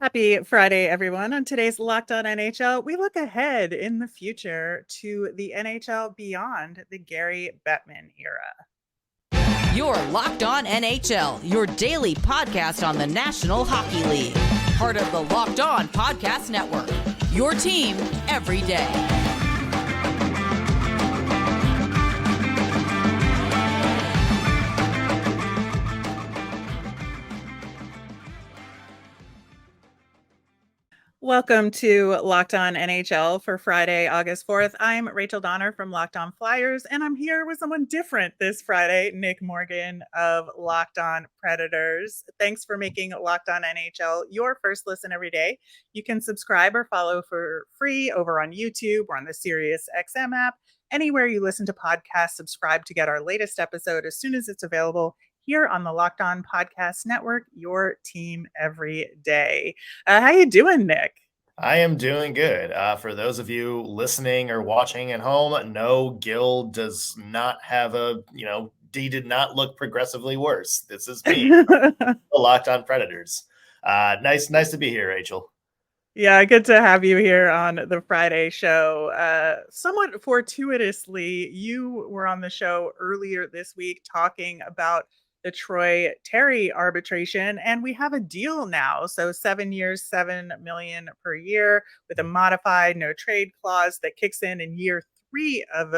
Happy Friday, everyone. On today's Locked On NHL, we look ahead in the future to the NHL beyond the Gary Bettman era. You're Locked On NHL, your daily podcast on the National Hockey League. Part of the Locked On Podcast Network, your team every day. Welcome to Locked On NHL for Friday, August 4th. I'm Rachel Donner from Locked On Flyers, and I'm here with someone different this Friday, Nick Morgan of Locked On Predators. Thanks for making Locked On NHL your first listen every day. You can subscribe or follow for free over on YouTube or on the SiriusXM app. Anywhere you listen to podcasts, subscribe to get our latest episode as soon as it's available here on the Locked On Podcast Network, your team every day. How you doing, Nick? I am doing good. For those of you listening or watching at home, no, Gil does not have he did not look progressively worse. This is me, the Locked On Predators. Nice to be here, Rachel. Yeah, good to have you here on the Friday show. Somewhat fortuitously, you were on the show earlier this week talking about the Troy Terry arbitration, and we have a deal now. So 7 years, $7 million per year with a modified no trade clause that kicks in year 3 of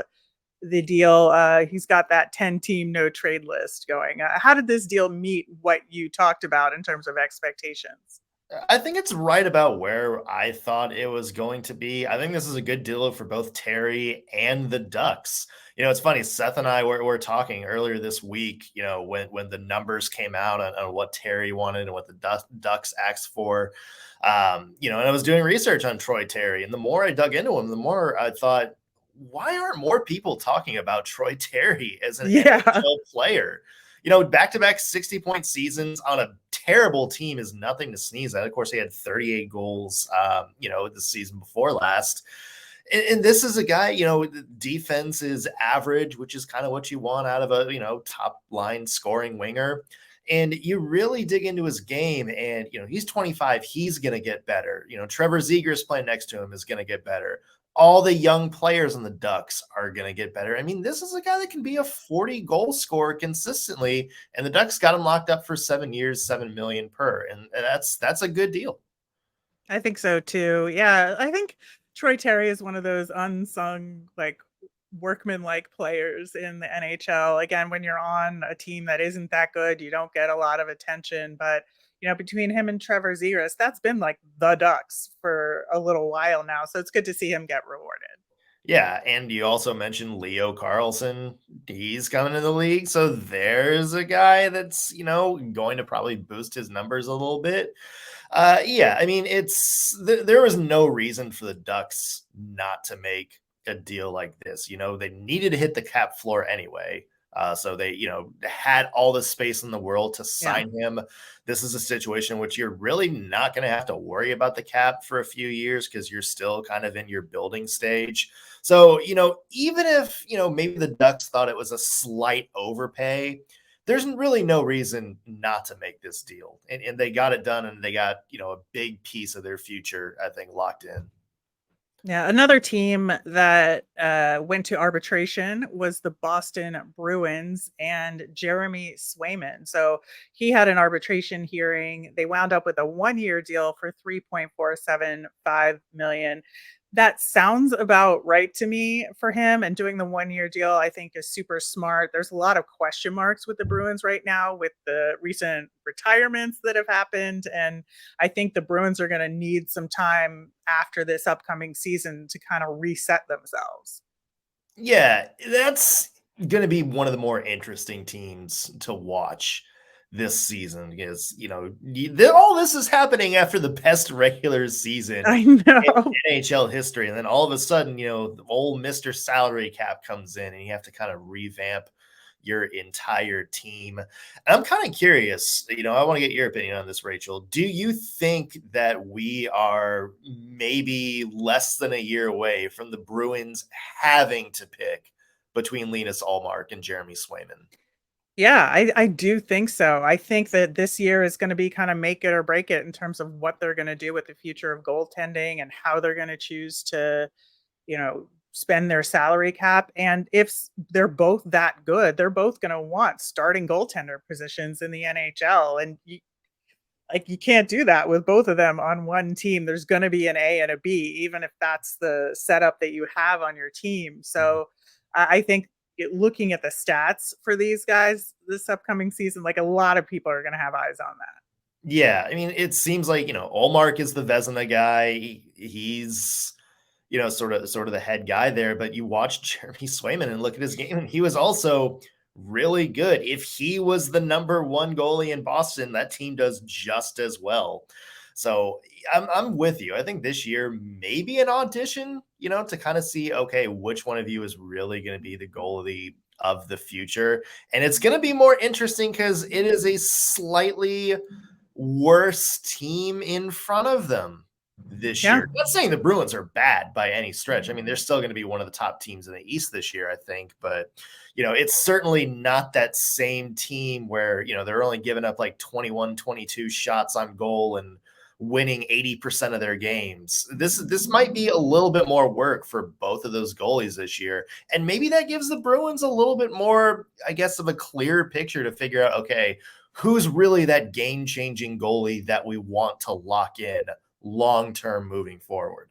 the deal. He's got that 10-team no trade list going. How did this deal meet what you talked about in terms of expectations? I think it's right about where I thought it was going to be. I think this is a good deal for both Terry and the Ducks. It's funny. Seth and I were talking earlier this week, when the numbers came out on what Terry wanted and what the Ducks asked for. And I was doing research on Troy Terry. And the more I dug into him, the more I thought, why aren't more people talking about Troy Terry as an NHL player? Back-to-back 60-point seasons on a terrible team is nothing to sneeze at. Of course, he had 38 goals, the season before last. And this is a guy, the defense is average, which is kind of what you want out of a, top line scoring winger. And you really dig into his game and, he's 25. He's going to get better. Trevor Zegras playing next to him is going to get better. All the young players on the Ducks are going to get better. I mean, this is a guy that can be a 40-goal scorer consistently, and the Ducks got him locked up for 7 years, $7 million per, and that's a good deal. I think so too. Yeah, I think Troy Terry is one of those unsung, workman-like players in the NHL. Again, when you're on a team that isn't that good, you don't get a lot of attention, but between him and Trevor Zegras, that's been like the Ducks for a little while now. So it's good to see him get rewarded. Yeah, and you also mentioned Leo Carlsson. He's coming to the league. So there's a guy that's, going to probably boost his numbers a little bit. Yeah, I mean, there was no reason for the Ducks not to make a deal like this. They needed to hit the cap floor anyway. So they, had all the space in the world to sign him. This is a situation in which you're really not going to have to worry about the cap for a few years because you're still kind of in your building stage. So, even if, maybe the Ducks thought it was a slight overpay, there's really no reason not to make this deal. And they got it done, and they got, a big piece of their future, I think, locked in. Yeah, another team that went to arbitration was the Boston Bruins and Jeremy Swayman. So he had an arbitration hearing. They wound up with a 1-year deal for $3.475 million. That sounds about right to me for him. And doing the 1-year deal, I think, is super smart. There's a lot of question marks with the Bruins right now with the recent retirements that have happened. And I think the Bruins are going to need some time after this upcoming season to kind of reset themselves. Yeah, that's going to be one of the more interesting teams to watch this season because, all this is happening after the best regular season I know. in NHL history. And then all of a sudden, old Mr. Salary Cap comes in and you have to kind of revamp your entire team. And I'm kind of curious, I want to get your opinion on this, Rachel. Do you think that we are maybe less than a year away from the Bruins having to pick between Linus Ullmark and Jeremy Swayman? Yeah, I do think so. I think that this year is gonna be kinda make it or break it in terms of what they're gonna do with the future of goaltending and how they're gonna choose to, spend their salary cap. And if they're both that good, they're both going to want starting goaltender positions in the NHL. And you can't do that with both of them on one team. There's going to be an A and a B, even if that's the setup that you have on your team. So I think looking at the stats for these guys this upcoming season, like a lot of people are going to have eyes on that. Yeah, I mean, it seems like, Olmark is the Vezina guy. He's, sort of the head guy there, but you watch Jeremy Swayman and look at his game, and he was also really good. If he was the number one goalie in Boston, that team does just as well. So I'm with you. I think this year maybe an audition, to kind of see, okay, which one of you is really going to be the goalie of the future. And it's going to be more interesting because it is a slightly worse team in front of them this Yeah. year. Not saying the Bruins are bad by any stretch. I mean, they're still going to be one of the top teams in the East this year, I think. But, it's certainly not that same team where, they're only giving up like 21, 22 shots on goal and winning 80% of their games. This might be a little bit more work for both of those goalies this year. And maybe that gives the Bruins a little bit more, I guess, of a clear picture to figure out, okay, who's really that game-changing goalie that we want to lock in long-term moving forward.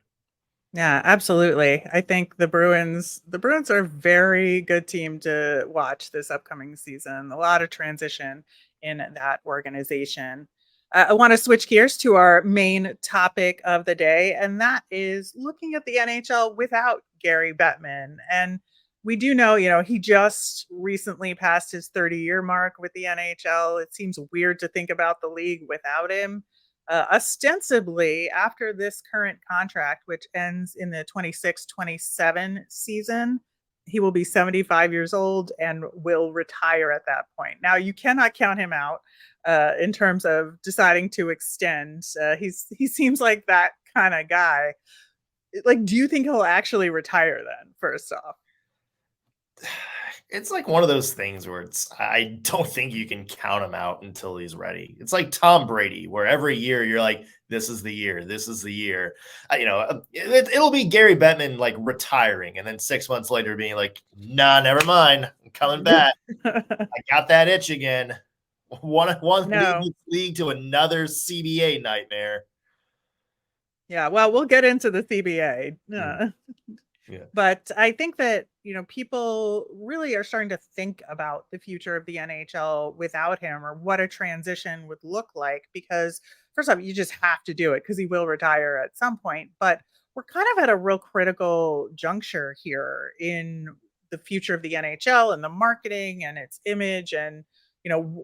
Yeah, absolutely. I think the Bruins are a very good team to watch this upcoming season. A lot of transition in that organization. I want to switch gears to our main topic of the day, and that is looking at the NHL without Gary Bettman. And we do know, he just recently passed his 30-year mark with the NHL. It seems weird to think about the league without him. Ostensibly, after this current contract, which ends in the 26-27 season, he will be 75 years old and will retire at that point. Now, you cannot count him out in terms of deciding to extend. He seems like that kind of guy. Like, do you think he'll actually retire then? First off, It's like one of those things where I don't think you can count him out until he's ready. It's like Tom Brady, where every year you're like, this is the year, this is the year. It'll be Gary Bettman like retiring, and then 6 months later being like, nah, never mind, I'm coming back. I got that itch again. One no. league to another CBA nightmare. Yeah, well, we'll get into the CBA. Yeah. But I think that, people really are starting to think about the future of the NHL without him or what a transition would look like because first off, you just have to do it because he will retire at some point. But we're kind of at a real critical juncture here in the future of the NHL and the marketing and its image and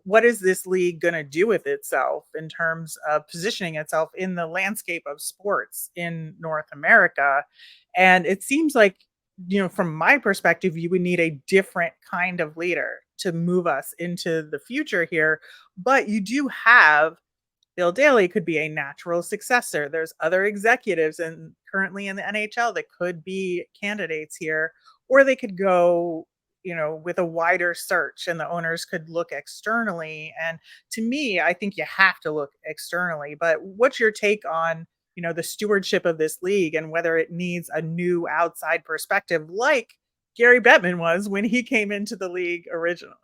what is this league going to do with itself in terms of positioning itself in the landscape of sports in North America. And it seems like, from my perspective, you would need a different kind of leader to move us into the future here. But you do have Bill Daly could be a natural successor. There's other executives and currently in the NHL that could be candidates here, or they could go, with a wider search and the owners could look externally. And to me, I think you have to look externally. But what's your take on, the stewardship of this league and whether it needs a new outside perspective like Gary Bettman was when he came into the league originally?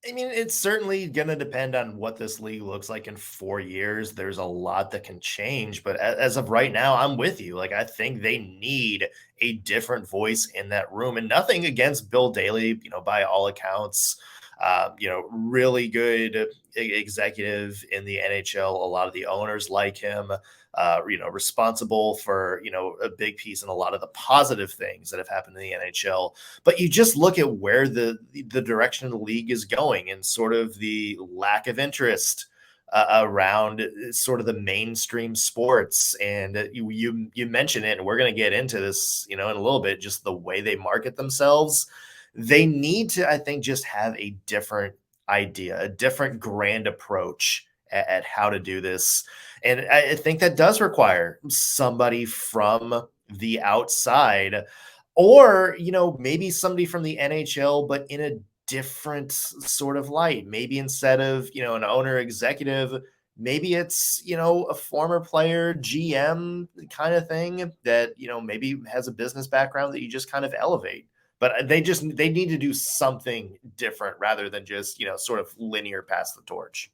I mean, it's certainly going to depend on what this league looks like in 4 years. There's a lot that can change, but as of right now, I'm with you. Like, I think they need a different voice in that room, and nothing against Bill Daly. By all accounts, really good executive in the NHL. A lot of the owners like him. Responsible for a big piece in a lot of the positive things that have happened in the NHL. But you just look at where the direction of the league is going and sort of the lack of interest around sort of the mainstream sports. And you mentioned it, and we're going to get into this, in a little bit, just the way they market themselves. They need to, I think, just have a different idea, a different grand approach at how to do this. And I think that does require somebody from the outside or, maybe somebody from the NHL, but in a different sort of light. Maybe instead of, an owner executive, maybe it's, a former player, GM kind of thing that, maybe has a business background that you just kind of elevate. But they need to do something different rather than just, sort of linear pass the torch.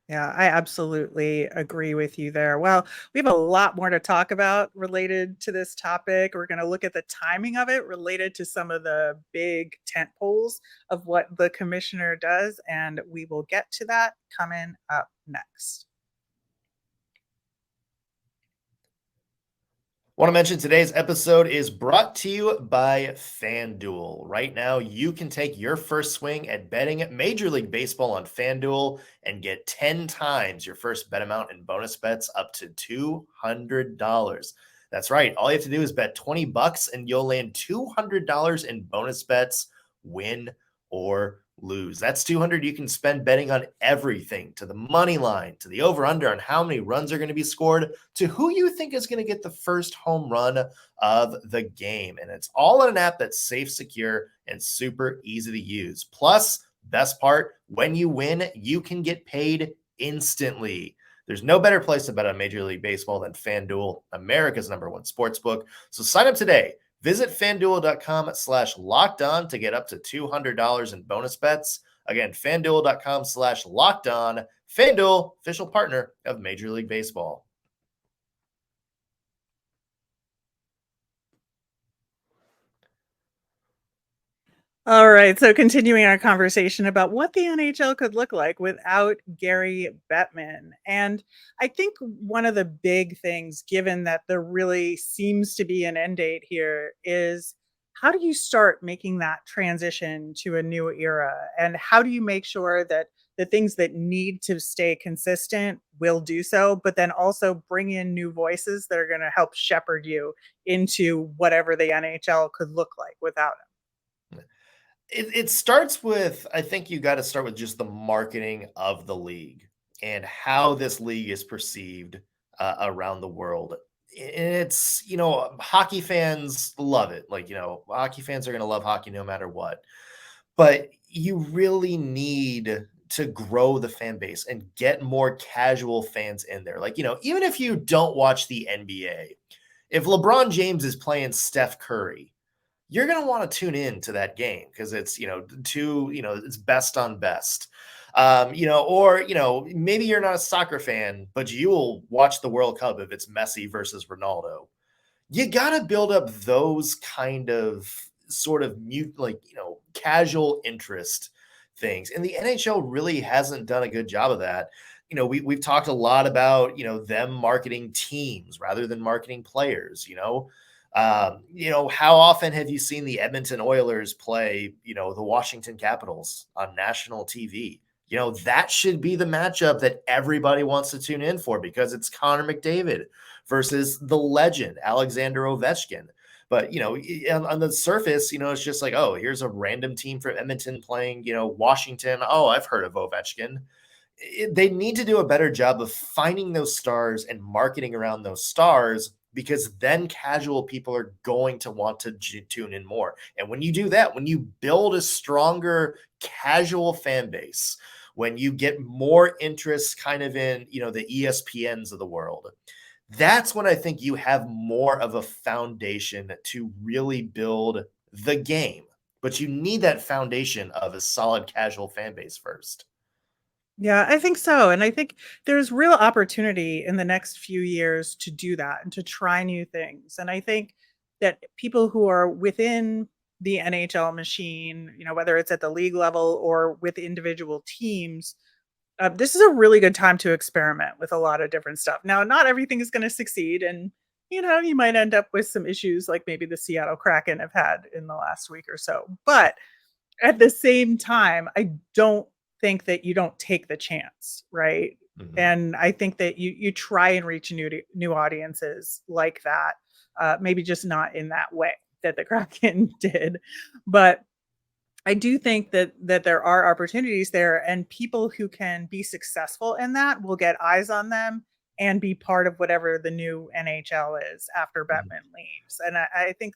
Yeah, I absolutely agree with you there. Well, we have a lot more to talk about related to this topic. We're going to look at the timing of it related to some of the big tent poles of what the commissioner does, and we will get to that coming up next. Want to mention today's episode is brought to you by FanDuel. Right now, you can take your first swing at betting Major League Baseball on FanDuel and get 10 times your first bet amount in bonus bets up to $200. That's right. All you have to do is bet $20 and you'll land $200 in bonus bets, win or lose. That's $200 you can spend betting on everything, to the money line, to the over-under on how many runs are going to be scored, to who you think is going to get the first home run of the game. And it's all in an app that's safe, secure, and super easy to use. Plus, best part, when you win, you can get paid instantly. There's no better place to bet on Major League Baseball than FanDuel, America's #1 sportsbook. So sign up today. Visit FanDuel.com/lockedon to get up to $200 in bonus bets. Again, FanDuel.com/lockedon. FanDuel, official partner of Major League Baseball. All right, so continuing our conversation about what the NHL could look like without Gary Bettman. And I think one of the big things, given that there really seems to be an end date here, is how do you start making that transition to a new era? And how do you make sure that the things that need to stay consistent will do so, but then also bring in new voices that are going to help shepherd you into whatever the NHL could look like without him? It starts with, I think you got to start with just the marketing of the league and how this league is perceived around the world. And it's, hockey fans love it. Like, hockey fans are going to love hockey no matter what. But you really need to grow the fan base and get more casual fans in there. Like, even if you don't watch the NBA, if LeBron James is playing Steph Curry, you're going to want to tune in to that game because it's, it's best on best. Or maybe you're not a soccer fan, but you will watch the World Cup if it's Messi versus Ronaldo. You got to build up those kind of sort of casual interest things. And the NHL really hasn't done a good job of that. We've talked a lot about, them marketing teams rather than marketing players. How often have you seen the Edmonton Oilers play, the Washington Capitals on national TV? That should be the matchup that everybody wants to tune in for because it's Connor McDavid versus the legend, Alexander Ovechkin. But, on the surface, it's just like, oh, here's a random team from Edmonton playing, Washington. Oh, I've heard of Ovechkin. They need to do a better job of finding those stars and marketing around those stars because then casual people are going to want to tune in more. And when you do that, when you build a stronger casual fan base, when you get more interest kind of in, the ESPNs of the world, that's when I think you have more of a foundation to really build the game. But you need that foundation of a solid casual fan base first. Yeah, I think so. And I think there's real opportunity in the next few years to do that and to try new things. And I think that people who are within the NHL machine, whether it's at the league level or with individual teams, this is a really good time to experiment with a lot of different stuff. Now, not everything is going to succeed. And, you might end up with some issues like maybe the Seattle Kraken have had in the last week or so. But at the same time, I don't think that you don't take the chance, right? Mhm. And I think that you try and reach new audiences like that. Maybe just not in that way that the Kraken did, but I do think that there are opportunities there, and people who can be successful in that will get eyes on them and be part of whatever the new NHL is after Mhm. Bettman leaves. And I think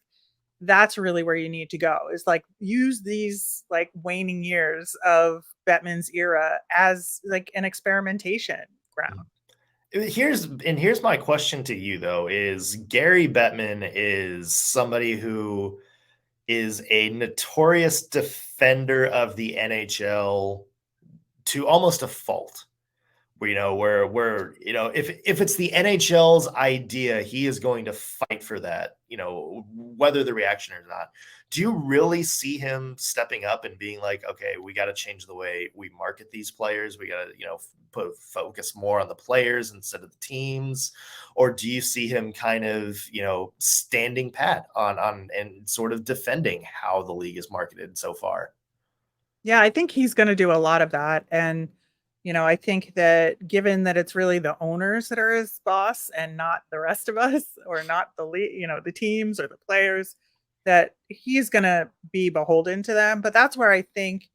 that's really where you need to go, is like use these like waning years of Bettman's era as like an experimentation ground. Here's my question to you though, is Gary Bettman is somebody who is a notorious defender of the NHL to almost a fault. Where if it's the NHL's idea, he is going to fight for that, whether the reaction or not. Do you really see him stepping up and being like, okay, we got to change the way we market these players. We got to, put focus more on the players instead of the teams? Or do you see him kind of, standing pat on and sort of defending how the league is marketed so far? Yeah, I think he's going to do a lot of that. And, I think that given that it's really the owners that are his boss and not the rest of us, or not the teams or the players, that he's going to be beholden to them. But that's where I think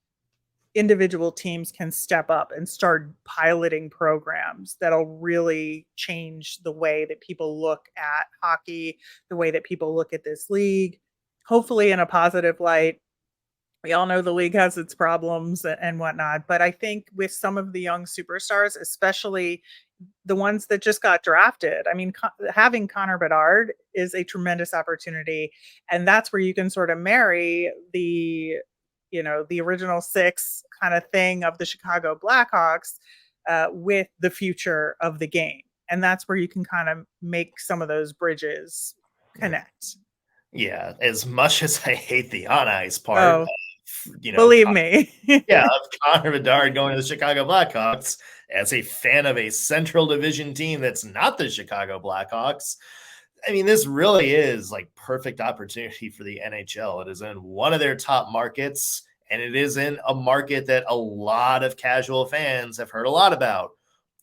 individual teams can step up and start piloting programs that'll really change the way that people look at hockey, the way that people look at this league, hopefully in a positive light. We all know the league has its problems and whatnot, but I think with some of the young superstars, especially the ones that just got drafted, I mean, having Connor Bedard is a tremendous opportunity, and that's where you can sort of marry the original six kind of thing of the Chicago Blackhawks with the future of the game, and that's where you can kind of make some of those bridges connect. Yeah, as much as I hate the on ice part, Oh, believe me. of Connor Bedard going to the Chicago Blackhawks, as a fan of a Central Division team that's not the Chicago Blackhawks, I mean, this really is like perfect opportunity for the NHL. It is in one of their top markets, and it is in a market that a lot of casual fans have heard a lot about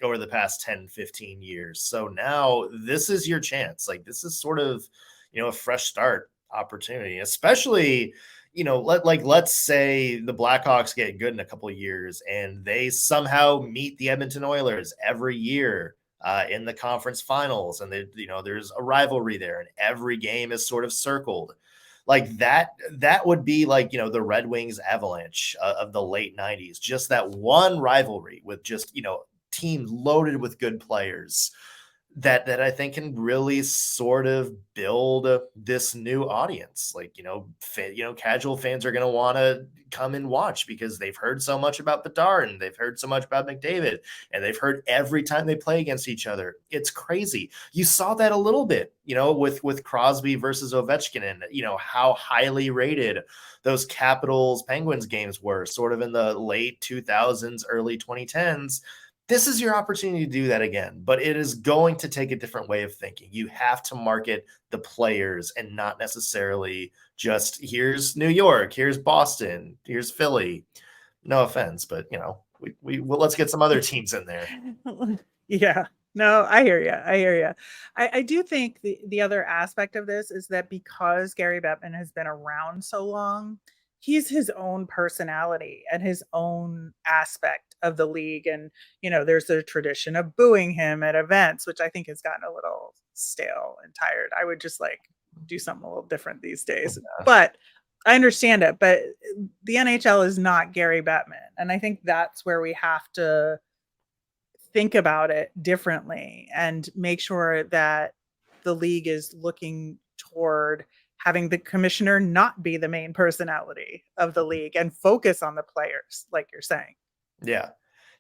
over the past 10, 15 years. So now this is your chance. Like, this is sort of, a fresh start opportunity, especially, let's say the Blackhawks get good in a couple of years and they somehow meet the Edmonton Oilers every year in the conference finals. And there's a rivalry there and every game is sort of circled like that. That would be like, the Red Wings Avalanche of the late 90s, just that one rivalry with just, teams loaded with good players that I think can really sort of build this new audience. Like, casual fans are going to want to come and watch because they've heard so much about Bedard and they've heard so much about McDavid and they've heard every time they play against each other. It's crazy. You saw that a little bit, with Crosby versus Ovechkin and, how highly rated those Capitals Penguins games were sort of in the late 2000s, early 2010s. This is your opportunity to do that again, but it is going to take a different way of thinking. You have to market the players and not necessarily just here's New York, here's Boston, here's Philly. No offense, but let's get some other teams in there. Yeah. No, I hear you. I hear you. I do think the other aspect of this is that because Gary Bettman has been around so long, he's his own personality and his own aspect of the league. And, there's a tradition of booing him at events, which I think has gotten a little stale and tired. I would just like do something a little different these days. Yeah. But I understand it. But the NHL is not Gary Bettman. And I think that's where we have to think about it differently and make sure that the league is looking toward having the commissioner not be the main personality of the league and focus on the players, like you're saying. Yeah.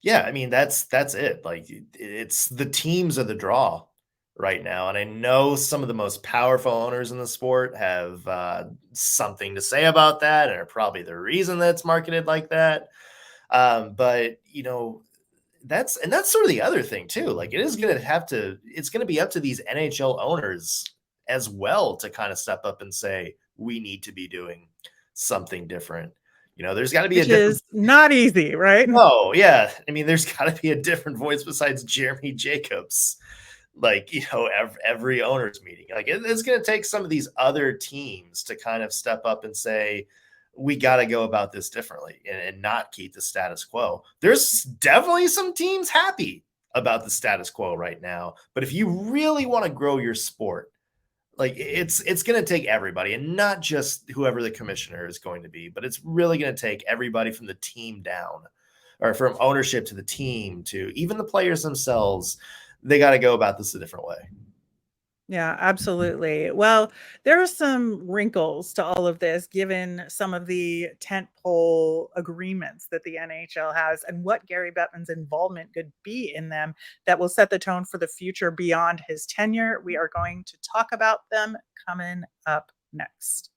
Yeah. I mean, that's it. Like, it's the teams are the draw right now. And I know some of the most powerful owners in the sport have something to say about that and are probably the reason that it's marketed like that. But, that's sort of the other thing too. Like, it's going to be up to these NHL owners as well to kind of step up and say, we need to be doing something different. There's got to be Which is not easy, right? No, yeah. I mean, there's got to be a different voice besides Jeremy Jacobs. Like, every owner's meeting. Like, it's going to take some of these other teams to kind of step up and say, we got to go about this differently and not keep the status quo. There's definitely some teams happy about the status quo right now. But if you really want to grow your sport, Like it's going to take everybody, and not just whoever the commissioner is going to be, but it's really going to take everybody from the team down, or from ownership to the team to even the players themselves. They got to go about this a different way. Yeah, absolutely. Well, there are some wrinkles to all of this, given some of the tentpole agreements that the NHL has and what Gary Bettman's involvement could be in them that will set the tone for the future beyond his tenure. We are going to talk about them coming up next.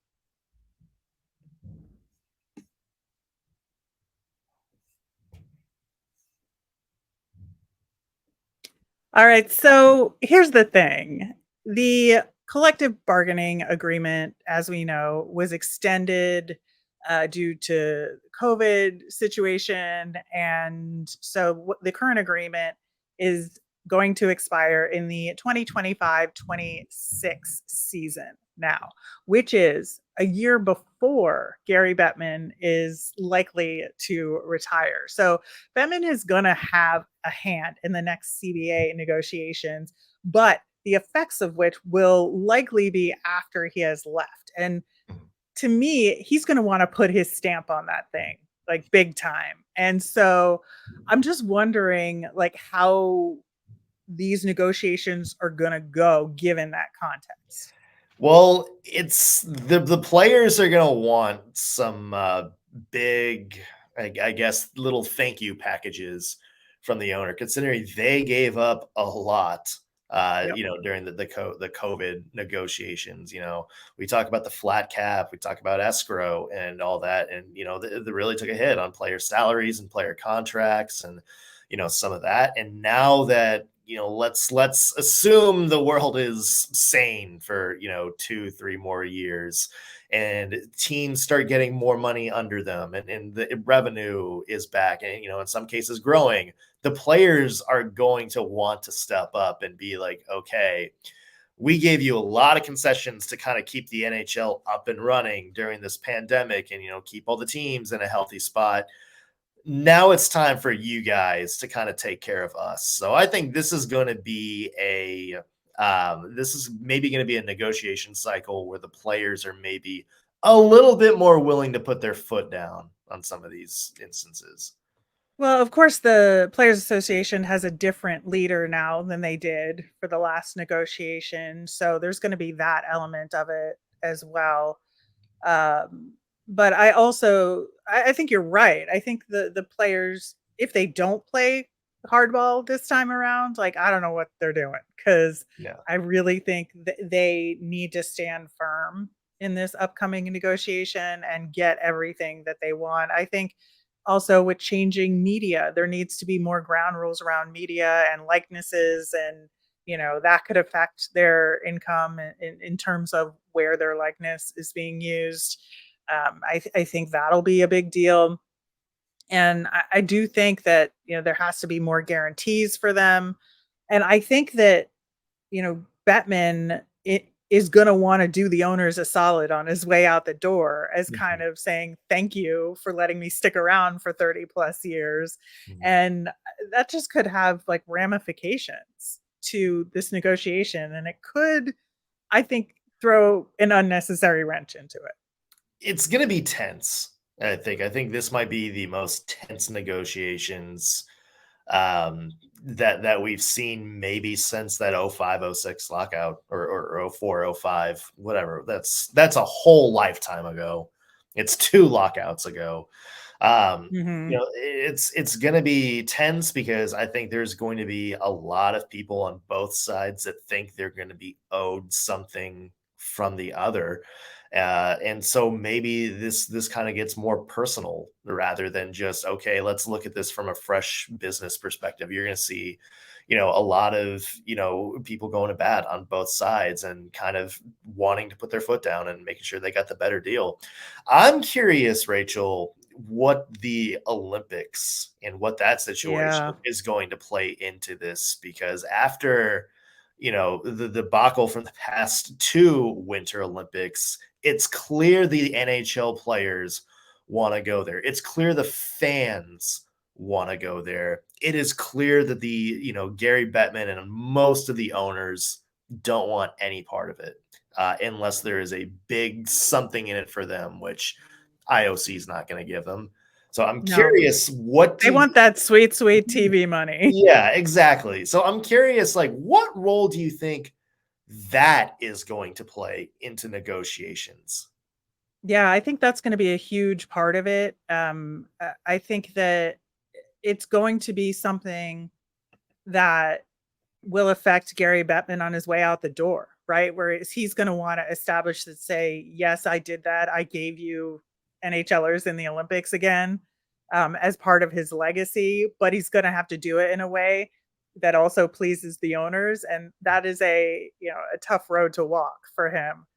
All right. So here's the thing. The collective bargaining agreement, as we know, was extended due to COVID situation. And so the current agreement is going to expire in the 2025-26 season now, which is a year before Gary Bettman is likely to retire. So Bettman is going to have a hand in the next CBA negotiations, but the effects of which will likely be after he has left. And to me, he's going to want to put his stamp on that thing, like big time. And so I'm just wondering like how these negotiations are going to go given that context. Well, it's the players are going to want some big, I guess, little thank you packages from the owner, considering they gave up a lot. Yep. During the COVID negotiations, we talk about the flat cap, we talk about escrow and all that, and they really took a hit on player salaries and player contracts, and some of that. And now that let's assume the world is sane for 2-3 more years, and teams start getting more money under them, and the revenue is back, and in some cases growing. The players are going to want to step up and be like, okay, we gave you a lot of concessions to kind of keep the NHL up and running during this pandemic, and keep all the teams in a healthy spot. Now it's time for you guys to kind of take care of us. So I think this is going to be this is maybe going to be a negotiation cycle where the players are maybe a little bit more willing to put their foot down on some of these instances. Well, of course, the Players Association has a different leader now than they did for the last negotiation. So there's going to be that element of it as well. Um, but I think you're right. I think the players, if they don't play hardball this time around, like I don't know what they're doing because Yeah. I really think they need to stand firm in this upcoming negotiation and get everything that they want. I think also with changing media, there needs to be more ground rules around media and likenesses, and that could affect their income in terms of where their likeness is being used. I think that'll be a big deal. And I do think that there has to be more guarantees for them. And I think that Bettman is going to want to do the owners a solid on his way out the door as kind of saying, thank you for letting me stick around for 30 plus years. Mhm. And that just could have like ramifications to this negotiation. And it could, I think, throw an unnecessary wrench into it. It's going to be tense. I think this might be the most tense negotiations that we've seen maybe since that 05-06 lockout, or 04-05, whatever. That's a whole lifetime ago. It's 2 lockouts ago. Hmm. It's going to be tense because I think there's going to be a lot of people on both sides that think they're going to be owed something from the other. And so maybe this kind of gets more personal rather than just, okay, let's look at this from a fresh business perspective. You're going to see, a lot of, people going to bat on both sides and kind of wanting to put their foot down and making sure they got the better deal. I'm curious, Rachel, what the Olympics and what that situation Yeah. is going to play into this, because after the debacle from the past 2 Winter Olympics, it's clear the NHL players want to go there. It's clear the fans want to go there. It is clear that the Gary Bettman and most of the owners don't want any part of it unless there is a big something in it for them, which IOC is not going to give them. So I'm No, curious, what they do want that sweet, sweet TV money. yeah, exactly. So I'm curious, like, what role do you think that is going to play into negotiations? Yeah, I think that's gonna be a huge part of it. I think that it's going to be something that will affect Gary Bettman on his way out the door, right? Whereas he's going to want to establish that, say, yes, I did that. I gave you NHLers in the Olympics again, as part of his legacy, but he's going to have to do it in a way that also pleases the owners. And that is a tough road to walk for him,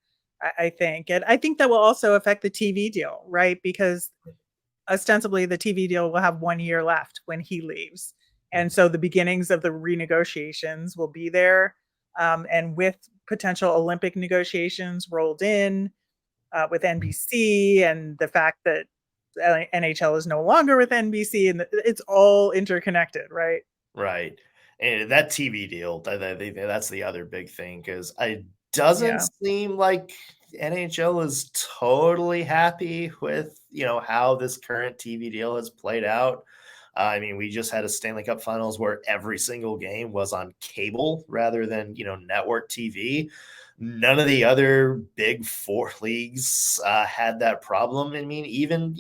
I think. And I think that will also affect the TV deal, right? Because ostensibly the TV deal will have 1 year left when he leaves. And so the beginnings of the renegotiations will be there. And with potential Olympic negotiations rolled in with NBC and the fact that NHL is no longer with NBC and it's all interconnected, right? Right. And that TV deal, that's the other big thing because it doesn't Yeah. seem like NHL is totally happy with, how this current TV deal has played out. I mean, we just had a Stanley Cup Finals where every single game was on cable rather than, network TV. None of the other big four leagues had that problem. I mean, even,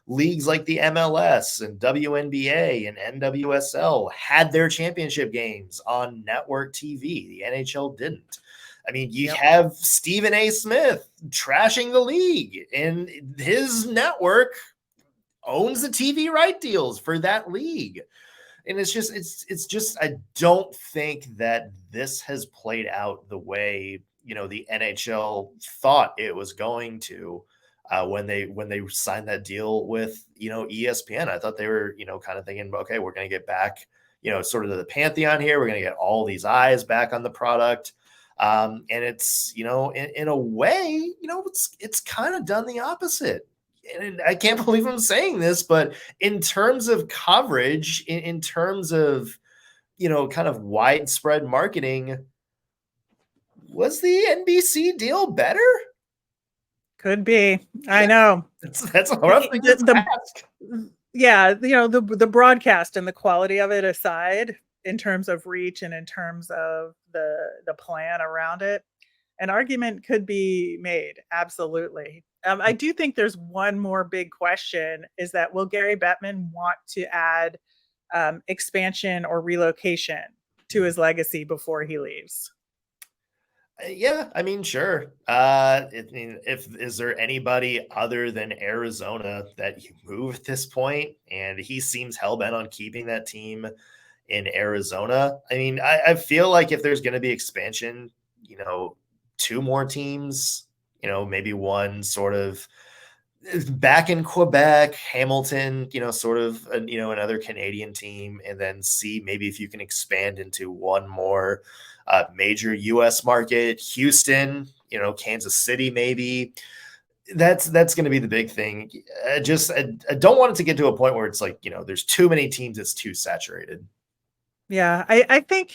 leagues like the MLS and WNBA and NWSL had their championship games on network TV. The NHL didn't. I mean, you Yep. have Stephen A. Smith trashing the league, and his network owns the TV right deals for that league. And it's just I don't think that this has played out the way the NHL thought it was going to when they signed that deal with ESPN. I thought they were kind of thinking, okay, we're going to get back sort of the pantheon here. We're going to get all these eyes back on the product. And it's in a way it's kind of done the opposite. And I can't believe I'm saying this, but in terms of coverage, in terms of kind of widespread marketing, was the NBC deal better? Could be. I Yeah, know. that's a rough thing to The ask. yeah, the broadcast and the quality of it aside, in terms of reach and in terms of the plan around it, an argument could be made. Absolutely. I do think there's one more big question: is that will Gary Bettman want to add expansion or relocation to his legacy before he leaves? Yeah, I mean, sure. I mean, if is there anybody other than Arizona that you move at this point? And he seems hell bent on keeping that team in Arizona. I mean, I feel like if there's going to be expansion, two more teams, maybe one sort of back in Quebec, Hamilton, sort of, another Canadian team, and then see maybe if you can expand into one more major U.S. market, Houston, Kansas City, maybe. That's going to be the big thing. I don't want it to get to a point where it's like, there's too many teams. It's too saturated. Yeah, I think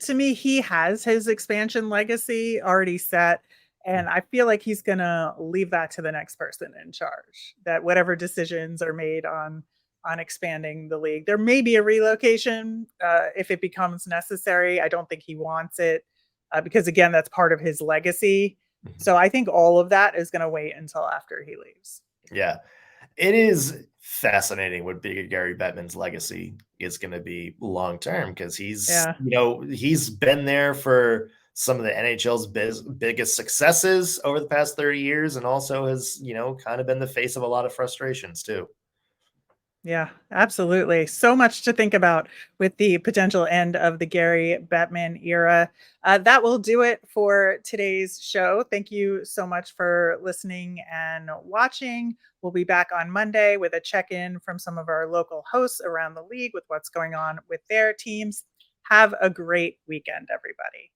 to me, he has his expansion legacy already set. And I feel like he's going to leave that to the next person in charge, that whatever decisions are made on expanding the league, there may be a relocation if it becomes necessary. I don't think he wants it because, again, that's part of his legacy. So I think all of that is going to wait until after he leaves. Yeah. It is fascinating what big Gary Bettman's legacy is going to be long term because Yeah. he's been there for some of the NHL's biggest successes over the past 30 years and also has, kind of been the face of a lot of frustrations too. Yeah, absolutely. So much to think about with the potential end of the Gary Bettman era. That will do it for today's show. Thank you so much for listening and watching. We'll be back on Monday with a check in from some of our local hosts around the league with what's going on with their teams. Have a great weekend, everybody.